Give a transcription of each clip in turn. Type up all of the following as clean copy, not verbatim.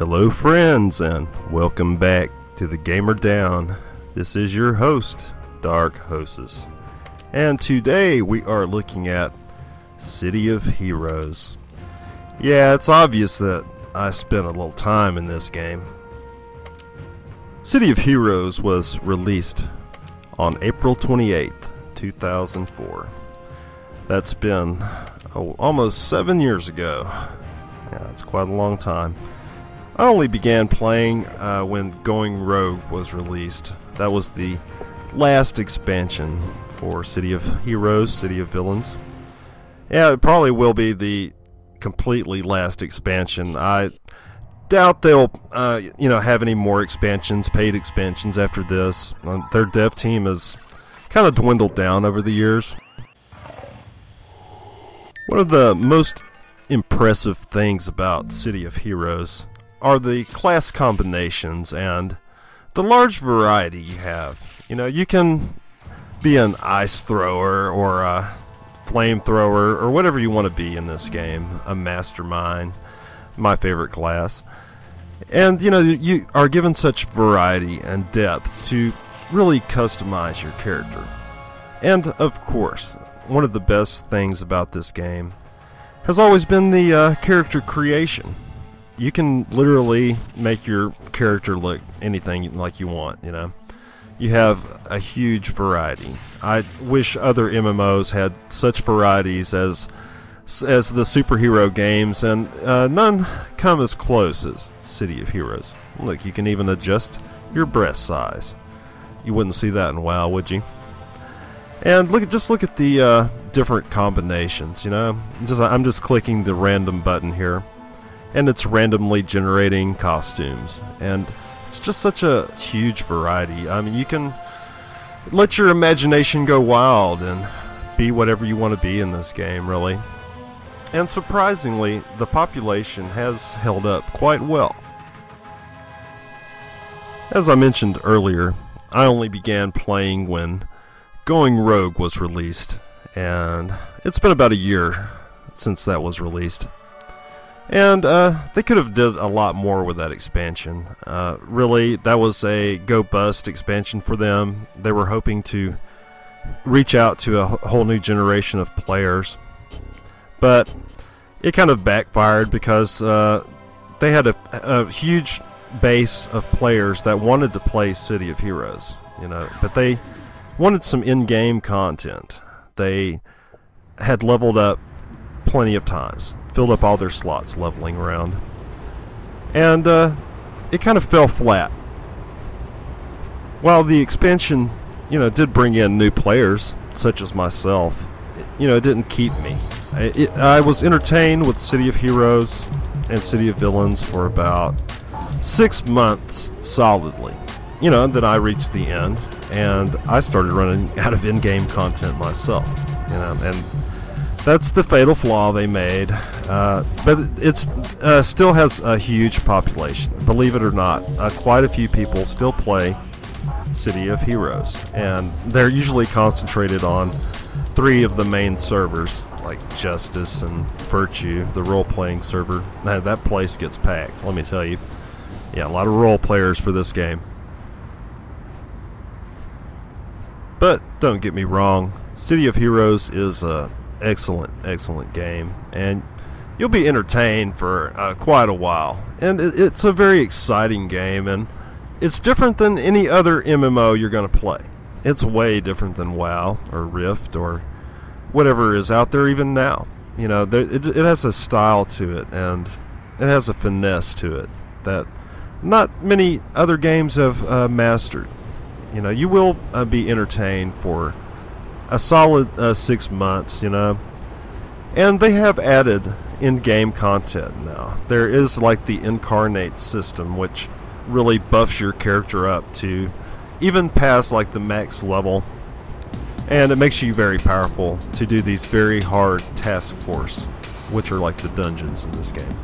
Hello friends, and welcome back to the Gamer Down. This is your host, Dark Hoses. And today we are looking at City of Heroes. Yeah, it's obvious that I spent a little time in this game. City of Heroes was released on April 28th, 2004. That's been almost 7 years ago. Yeah, it's quite a long time. I only began playing when Going Rogue was released. That was the last expansion for City of Heroes, City of Villains. Yeah, it probably will be the completely last expansion. I doubt they'll have any more expansions, paid expansions after this. Their dev team has kind of dwindled down over the years. One of the most impressive things about City of Heroes are the class combinations and the large variety you have. You know, you can be an ice thrower or a flamethrower or whatever you want to be in this game. A mastermind, my favorite class. And you know, you are given such variety and depth to really customize your character. And of course, one of the best things about this game has always been the character creation. You can literally make your character look anything like you want, you know. You have a huge variety. I wish other MMOs had such varieties as the superhero games, and none come as close as City of Heroes. Look, you can even adjust your breast size. You wouldn't see that in WoW, would you? And just look at the different combinations, you know. I'm just clicking the random button here, and it's randomly generating costumes, and it's just such a huge variety. I mean, you can let your imagination go wild and be whatever you want to be in this game, really. And surprisingly, the population has held up quite well. As I mentioned earlier, I only began playing when Going Rogue was released, and it's been about a year since that was released. And they could have did a lot more with that expansion. Really, that was a go-bust expansion for them. They were hoping to reach out to a whole new generation of players, but it kind of backfired because they had a huge base of players that wanted to play City of Heroes, you know, but they wanted some in-game content. They had leveled up plenty of times, filled up all their slots leveling around, and it kind of fell flat. While the expansion, you know, did bring in new players such as myself, it didn't keep me. I was entertained with City of Heroes and City of Villains for about 6 months solidly, and then I reached the end and I started running out of in-game content myself, and that's the fatal flaw they made. But it's still has a huge population, believe it or not. Quite a few people still play City of Heroes, and they're usually concentrated on 3 of the main servers, like Justice and Virtue, the role-playing server. That place gets packed, let me tell you. Yeah, a lot of role players for this game. But don't get me wrong, City of Heroes is a excellent game, and you'll be entertained for quite a while. And it's a very exciting game, and it's different than any other MMO you're going to play. It's way different than WoW or Rift or whatever is out there even now. It has a style to it, and it has a finesse to it that not many other games have mastered. You will be entertained for a solid 6 months, and they have added in-game content now. There is like the incarnate system, which really buffs your character up to even past like the max level, and it makes you very powerful to do these very hard task force, which are like the dungeons in this game.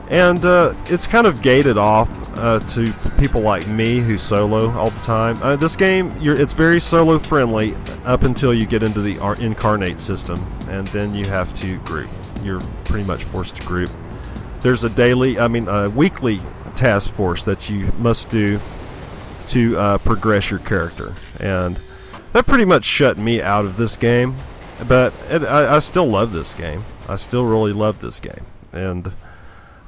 And it's kind of gated off to people like me who solo all the time. This game, it's very solo friendly up until you get into the incarnate system, and then you have to group. You're pretty much forced to group. there's a weekly task force that you must do to progress your character, and that pretty much shut me out of this game. But I still love this game. I still really love this game, and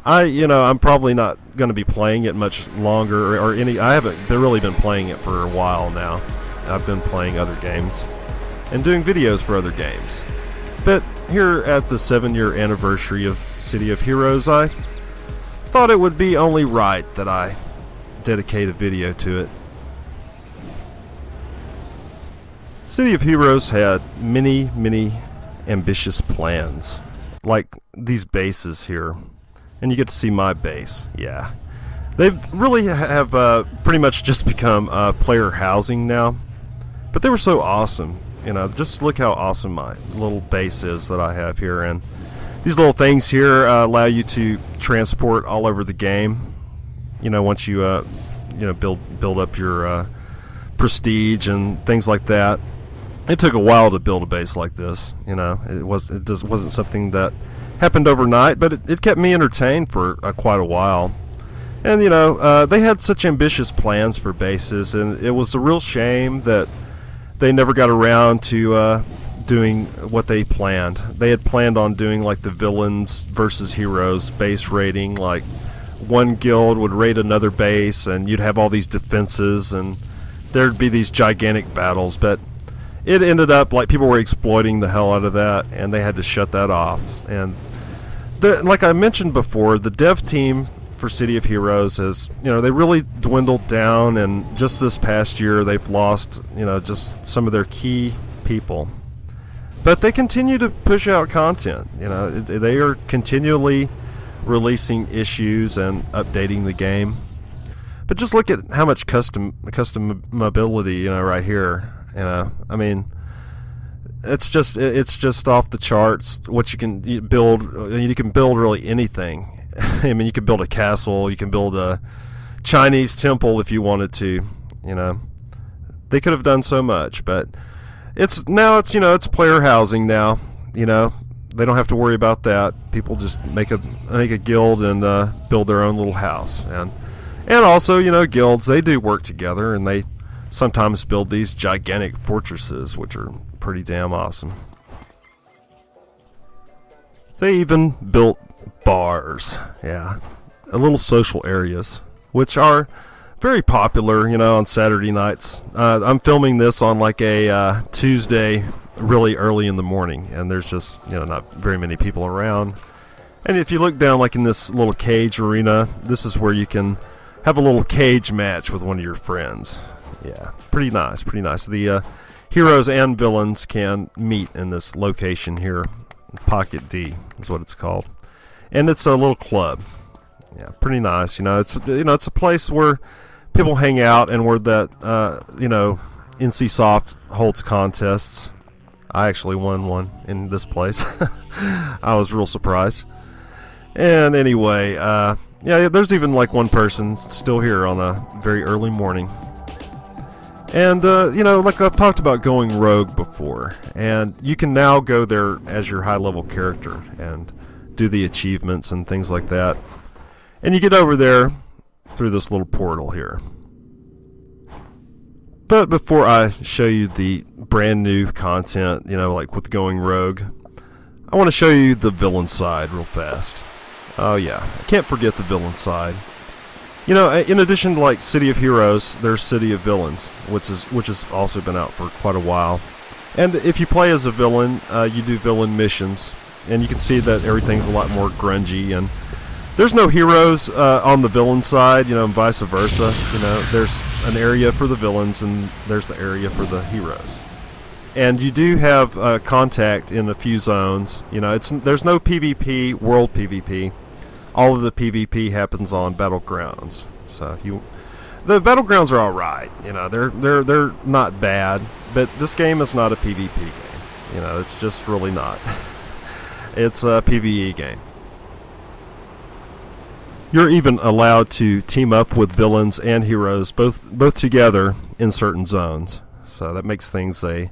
I'm probably not going to be playing it much longer, or any. I haven't really been playing it for a while now. I've been playing other games and doing videos for other games. But here at the 7-year anniversary of City of Heroes, I thought it would be only right that I dedicate a video to it. City of Heroes had many, many ambitious plans, like these bases here. And you get to see my base. Yeah, they've really have pretty much just become player housing now, but they were so awesome. Just look how awesome my little base is that I have here, and these little things here allow you to transport all over the game. Once you build up your prestige and things like that. It took a while to build a base like this. It wasn't something that happened overnight, but it kept me entertained for quite a while. And they had such ambitious plans for bases, and it was a real shame that they never got around to doing what they planned. They had planned on doing like the villains versus heroes base raiding, like one guild would raid another base and you'd have all these defenses and there'd be these gigantic battles, but it ended up like people were exploiting the hell out of that, and they had to shut that off. And like I mentioned before, the dev team for City of Heroes has, they really dwindled down, and just this past year they've lost, just some of their key people. But they continue to push out content. They are continually releasing issues and updating the game. But just look at how much customability, right here. I mean, it's just off the charts what you can build. You can build really anything. I mean, you can build a castle, you can build a Chinese temple if you wanted to. They could have done so much, but it's player housing now. They don't have to worry about that. People just make a guild and build their own little house, and also guilds, they do work together, and they sometimes build these gigantic fortresses, which are pretty damn awesome. They even built bars, little social areas, which are very popular, on Saturday nights. I'm filming this on like a Tuesday, really early in the morning, and there's just not very many people around. And if you look down, like in this little cage arena, this is where you can have a little cage match with one of your friends. Yeah, pretty nice, pretty nice. The heroes and villains can meet in this location here. Pocket D is what it's called, and it's a little club. Yeah, pretty nice. It's a place where people hang out, and where that NCSoft holds contests. I actually won one in this place. I was real surprised. And anyway, there's even like one person still here on a very early morning. And, like I've talked about going rogue before, and you can now go there as your high-level character and do the achievements and things like that. And you get over there through this little portal here. But before I show you the brand new content, like with going rogue, I want to show you the villain side real fast. Oh yeah, I can't forget the villain side. In addition to like City of Heroes, there's City of Villains, which has also been out for quite a while. And if you play as a villain, you do villain missions, and you can see that everything's a lot more grungy, and there's no heroes on the villain side, and vice versa. There's an area for the villains, and there's the area for the heroes. And you do have contact in a few zones. There's no PvP, world PvP. All of the PvP happens on battlegrounds. So the battlegrounds are all right. They're not bad, but this game is not a PvP game. It's just really not. It's a PvE game. You're even allowed to team up with villains and heroes both together in certain zones. So that makes things a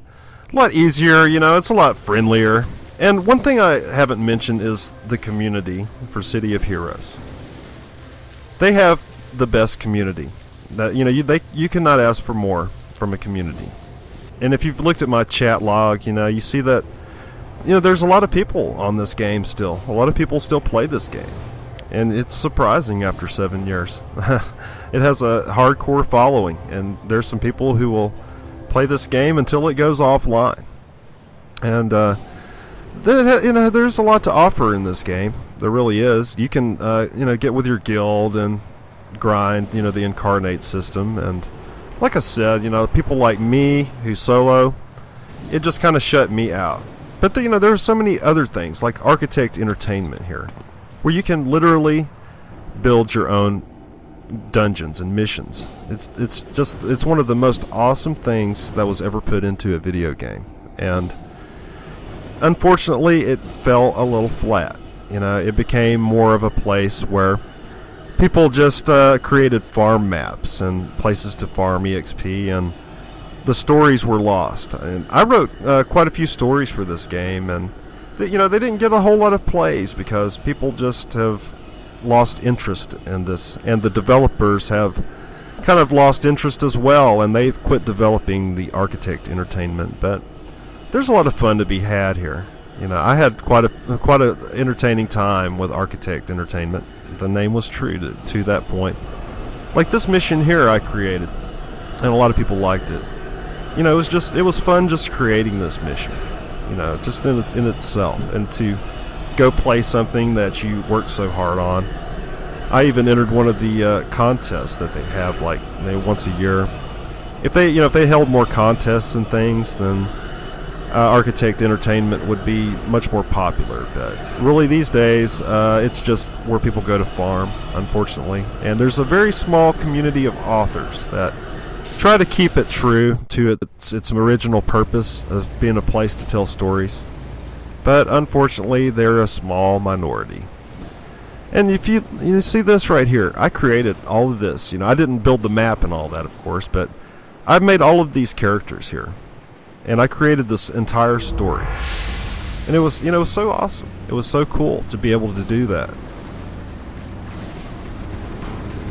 lot easier. It's a lot friendlier. And one thing I haven't mentioned is the community for City of Heroes. They have the best community. That you cannot ask for more from a community. And if you've looked at my chat log, you see that there's a lot of people on this game still. A lot of people still play this game. And it's surprising after 7 years. It has a hardcore following, and there's some people who will play this game until it goes offline. And there's a lot to offer in this game. There really is. You can get with your guild and grind the incarnate system. And like I said, people like me who solo, it just kind of shut me out. But there's so many other things like Architect Entertainment here, where you can literally build your own dungeons and missions. It's one of the most awesome things that was ever put into a video game. And unfortunately, it fell a little flat. It became more of a place where people just created farm maps and places to farm EXP, and the stories were lost. And I wrote quite a few stories for this game, and they didn't get a whole lot of plays because people just have lost interest in this, and the developers have kind of lost interest as well, and they've quit developing the Architect Entertainment. But there's a lot of fun to be had here. I had quite a entertaining time with Architect Entertainment. The name was true to that point. Like this mission here I created, and a lot of people liked it. It was fun just creating this mission, just in itself, and to go play something that you worked so hard on. I even entered one of the contests that they have, like once a year. If they held more contests and things, then Architect Entertainment would be much more popular. But really these days, it's just where people go to farm, unfortunately. And there's a very small community of authors that try to keep it true to its original purpose of being a place to tell stories. But unfortunately, they're a small minority. And if you see this right here, I created all of this. I didn't build the map and all that, of course, but I've made all of these characters here. And I created this entire story. And it was so awesome. It was so cool to be able to do that.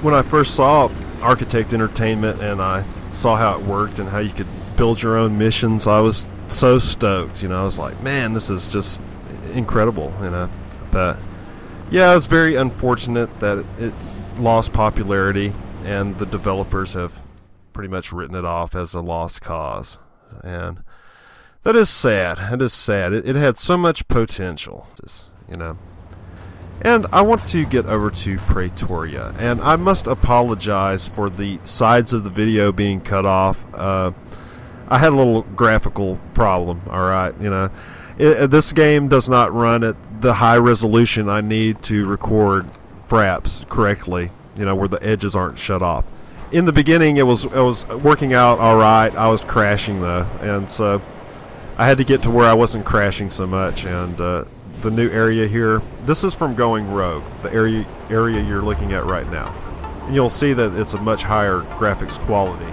When I first saw Architect Entertainment and I saw how it worked and how you could build your own missions, I was so stoked. I was like, man, this is just incredible. But yeah, it was very unfortunate that it lost popularity, and the developers have pretty much written it off as a lost cause. And that is sad. It is sad. It had so much potential, And I want to get over to Pretoria, and I must apologize for the sides of the video being cut off. I had a little graphical problem, alright, this game does not run at the high resolution I need to record Fraps correctly, where the edges aren't shut off. In the beginning, it was working out alright. I was crashing though, and so I had to get to where I wasn't crashing so much. And the new area here, this is from Going Rogue, the area you're looking at right now. And you'll see that it's a much higher graphics quality.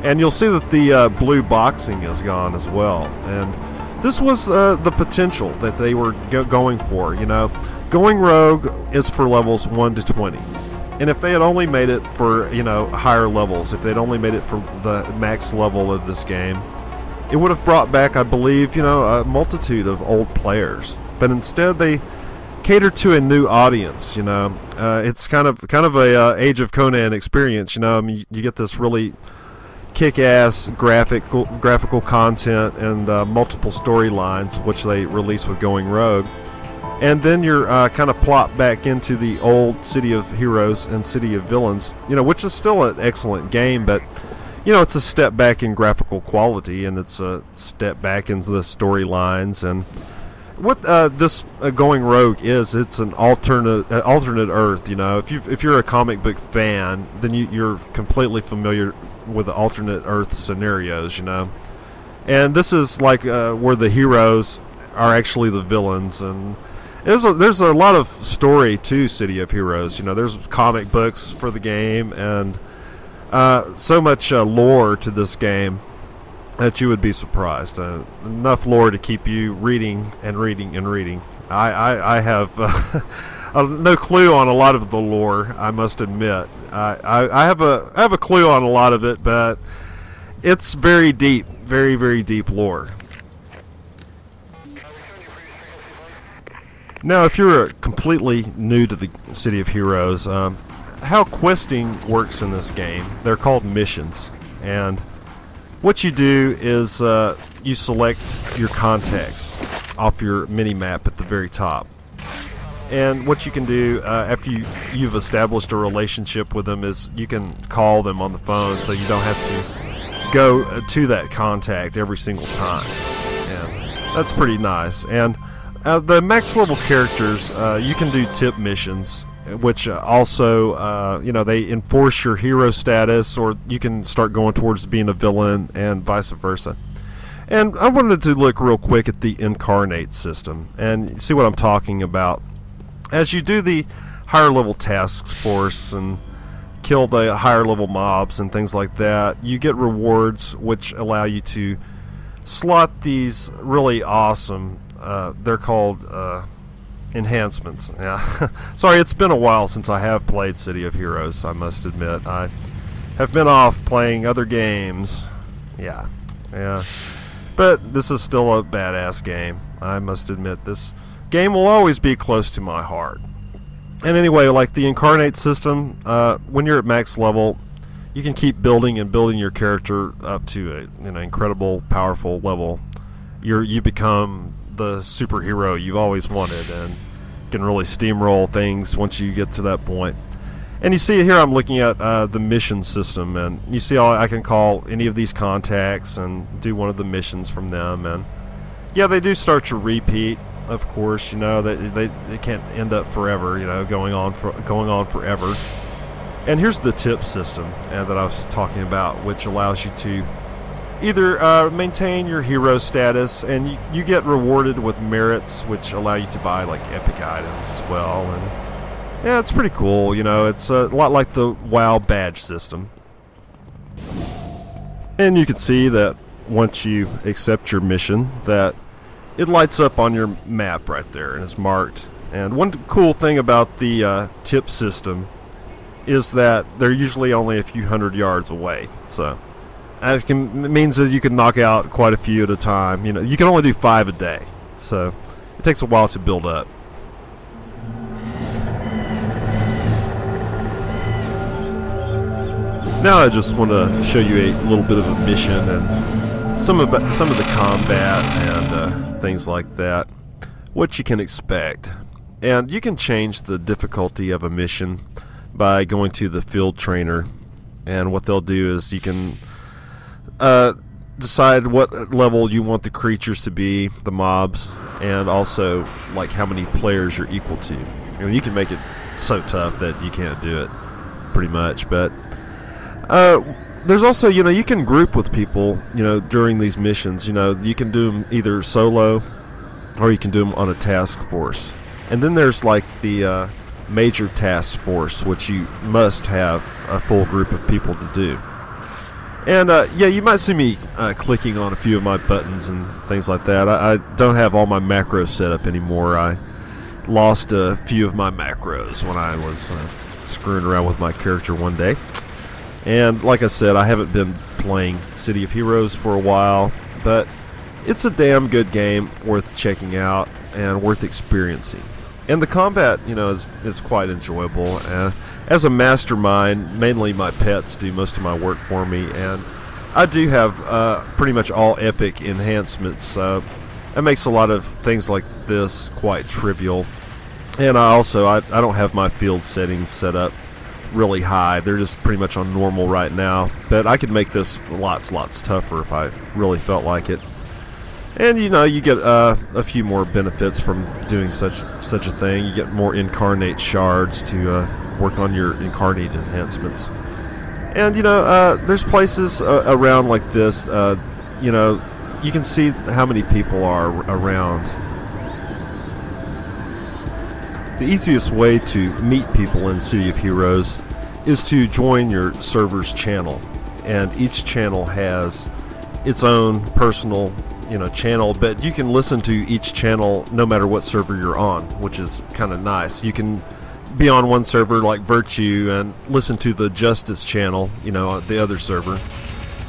And you'll see that the blue boxing is gone as well. And this was the potential that they were going for. Going Rogue is for levels 1 to 20. And if they had only made it for, higher levels, if they'd only made it for the max level of this game, it would have brought back, I believe, a multitude of old players. But instead, they cater to a new audience. It's kind of a Age of Conan experience. You get this really kick-ass graphical content and multiple storylines, which they release with Going Rogue. And then you're kind of plopped back into the old City of Heroes and City of Villains, which is still an excellent game, but it's a step back in graphical quality, and it's a step back into the storylines. And what this Going Rogue is, it's an alternate Earth. If you're a comic book fan, then you're completely familiar with the alternate Earth scenarios. And this is like where the heroes are actually the villains, and there's a lot of story to City of Heroes. There's comic books for the game, and so much lore to this game. that you would be surprised. Enough lore to keep you reading and reading and reading. I have no clue on a lot of the lore, I must admit. I have a clue on a lot of it, but it's very deep, very, very deep lore. Now, if you're completely new to the City of Heroes, how questing works in this game, they're called missions. And what you do is you select your contacts off your mini-map at the very top. And what you can do after you've established a relationship with them is you can call them on the phone, so you don't have to go to that contact every single time. And that's pretty nice. And the max level characters, you can do tip missions, which also, you know, they enforce your hero status, or you can start going towards being a villain, and vice versa. And I wanted to look real quick at the incarnate system and see what I'm talking about. As you do the higher level task force and kill the higher level mobs and things like that, you get rewards which allow you to slot these really awesome, they're called enhancements. Yeah. Sorry, it's been a while since I have played City of Heroes, I must admit. I have been off playing other games. Yeah. But this is still a badass game. I must admit, this game will always be close to my heart. And anyway, like the incarnate system, when you're at max level, you can keep building and building your character up to an incredible, powerful level. You become the superhero you've always wanted, and can really steamroll things once you get to that point. And you see here I'm looking at the mission system, and you see I can call any of these contacts and do one of the missions from them. And yeah, they do start to repeat, of course. You know that they can't end up forever, you know, going on forever. And here's the tip system that I was talking about, which allows you to either maintain your hero status, and you get rewarded with merits, which allow you to buy like epic items as well. And yeah, it's pretty cool. You know, it's a lot like the WoW badge system. And you can see that once you accept your mission, that it lights up on your map right there and it's marked. And one cool thing about the tip system is that they're usually only a few hundred yards away. So it means that you can knock out quite a few at a time. You know, you can only do 5 a day, so it takes a while to build up. Now I just want to show you a little bit of a mission and some of the combat and things like that, what you can expect. And you can change the difficulty of a mission by going to the field trainer, and what they'll do is you can decide what level you want the creatures to be, the mobs, and also like how many players you're equal to. I mean, you can make it so tough that you can't do it, pretty much. But there's also, you know, you can group with people, you know, during these missions. You know, you can do them either solo or you can do them on a task force. And then there's like the major task force, which you must have a full group of people to do. And yeah, you might see me clicking on a few of my buttons and things like that. I don't have all my macros set up anymore. I lost a few of my macros when I was screwing around with my character one day. And like I said, I haven't been playing City of Heroes for a while, but it's a damn good game, worth checking out and worth experiencing. And the combat, you know, is quite enjoyable. As a mastermind, mainly my pets do most of my work for me, and I do have pretty much all epic enhancements. That makes a lot of things like this quite trivial. And I don't have my field settings set up really high. They're just pretty much on normal right now. But I could make this lots tougher if I really felt like it. And you know, you get a few more benefits from doing such a thing. You get more incarnate shards to work on your incarnate enhancements. And you know, there's places around like this. You know, you can see how many people are around. The easiest way to meet people in City of Heroes is to join your server's channel, and each channel has its own personal, channel, but you can listen to each channel no matter what server you're on, which is kind of nice. You can be on one server like Virtue and listen to the Justice channel, the other server,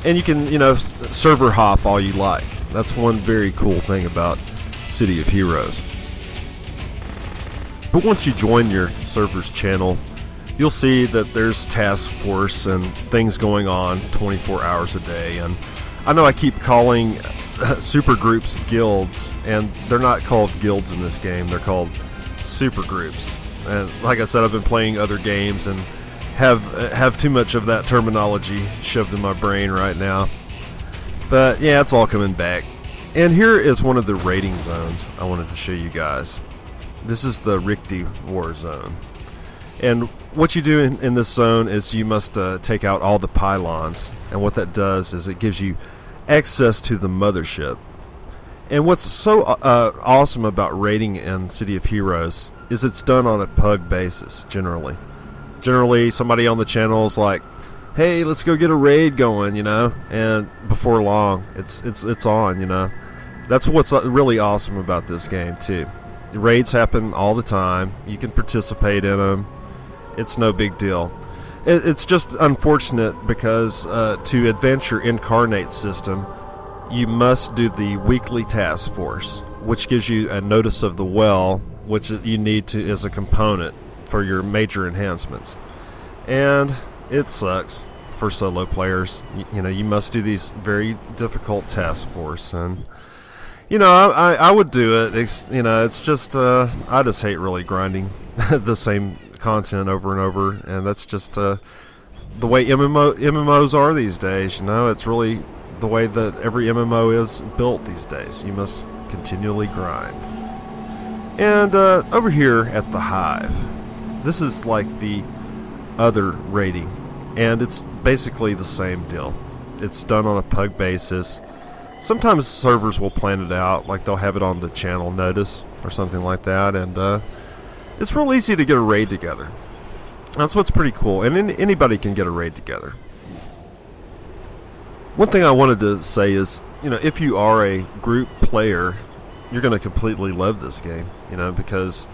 and you can, server hop all you like. That's one very cool thing about City of Heroes. But once you join your server's channel, you'll see that there's task force and things going on 24 hours a day. And I know I keep calling super groups guilds, and they're not called guilds in this game. They're called super groups. And like I said, I've been playing other games and have too much of that terminology shoved in my brain right now. But yeah, it's all coming back. And here is one of the raiding zones I wanted to show you guys. This is the Richti War Zone. And what you do in this zone is you must take out all the pylons. And what that does is it gives you access to the mothership. And what's so awesome about raiding in City of Heroes is it's done on a pug basis, generally. Generally, somebody on the channel is like, hey, let's go get a raid going, and before long, it's on, That's what's really awesome about this game, too. Raids happen all the time. You can participate in them. It's no big deal. It's just unfortunate because to advance your incarnate system, you must do the weekly task force, which gives you a notice of the well, which you need to as a component for your major enhancements. And it sucks for solo players. You must do these very difficult task force, and I would do it. It's just I just hate really grinding the same content over and over, and that's just the way MMOs are these days. It's really the way that every MMO is built these days. You must continually grind. And over here at the Hive, this is like the other raiding, and it's basically the same deal. It's done on a pug basis. Sometimes servers will plan it out, like they'll have it on the channel notice or something like that, and it's real easy to get a raid together. That's what's pretty cool, and anybody can get a raid together. One thing I wanted to say is, if you are a group player, you're going to completely love this game, because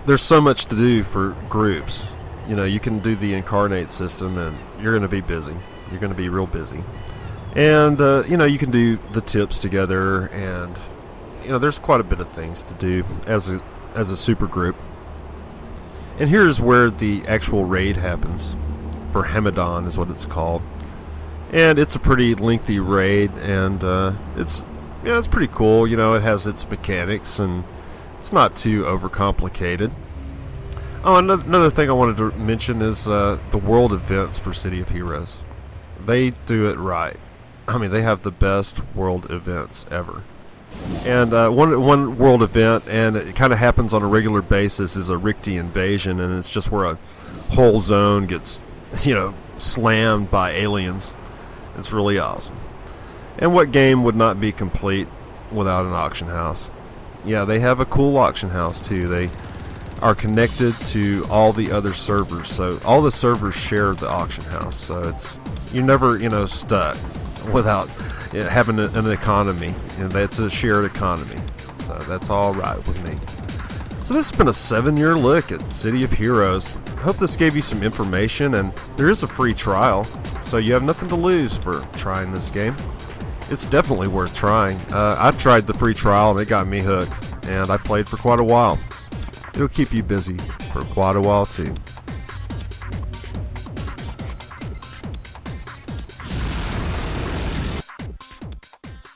there's so much to do for groups. You can do the incarnate system, and you're going to be busy. You're going to be real busy. And, you can do the tips together, and, there's quite a bit of things to do as a super group. And here's where the actual raid happens. For Hamadan is what it's called. And it's a pretty lengthy raid, and it's pretty cool. It has its mechanics, and it's not too overcomplicated. Oh, another thing I wanted to mention is the world events for City of Heroes. They do it right. I mean, they have the best world events ever. And one world event, and it kind of happens on a regular basis, is a Richti invasion, and it's just where a whole zone gets, slammed by aliens. It's really awesome. And what game would not be complete without an auction house? Yeah, they have a cool auction house too. They are connected to all the other servers, so all the servers share the auction house. So you're never stuck without having an economy. It's a shared economy, so that's all right with me. So this has been a 7-year look at City of Heroes. I hope this gave you some information, and there is a free trial, so you have nothing to lose for trying this game. It's definitely worth trying. I tried the free trial, and it got me hooked, and I played for quite a while. It'll keep you busy for quite a while too.